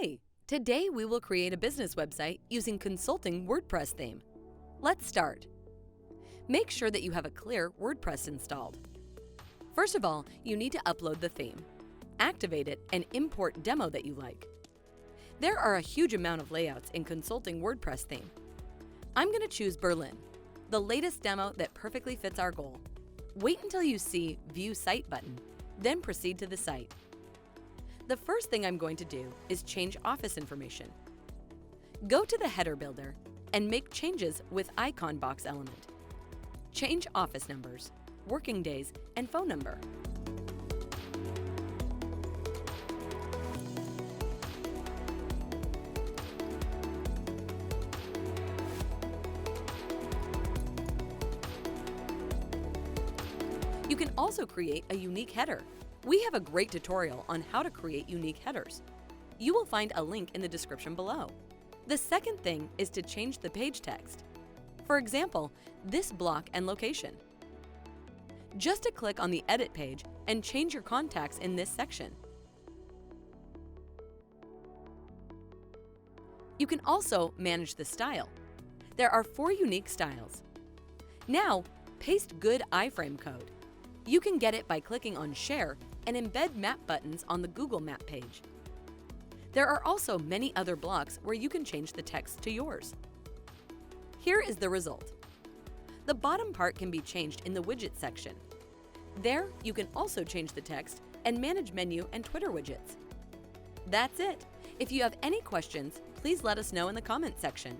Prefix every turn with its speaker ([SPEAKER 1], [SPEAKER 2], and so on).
[SPEAKER 1] Hi! Today we will create a business website using Consulting WordPress theme. Let's start. Make sure that you have a clear WordPress installed. First of all, you need to upload the theme, activate it, and import demo that you like. There are a huge amount of layouts in Consulting WordPress theme. I'm going to choose Berlin, the latest demo that perfectly fits our goal. Wait until you see View Site button, then proceed to the site. The first thing I'm going to do is change office information. Go to the header builder and make changes with icon box element. Change office numbers, working days, and phone number. You can also create a unique header. We have a great tutorial on how to create unique headers. You will find a link in the description below. The second thing is to change the page text. For example, this block and location. Just to click on the edit page and change your contacts in this section. You can also manage the style. There are 4 unique styles. Now, paste good iframe code. You can get it by clicking on Share and Embed Map buttons on the Google Map page. There are also many other blocks where you can change the text to yours. Here is the result. The bottom part can be changed in the widget section. There, you can also change the text and manage menu and Twitter widgets. That's it. If you have any questions, please let us know in the comment section.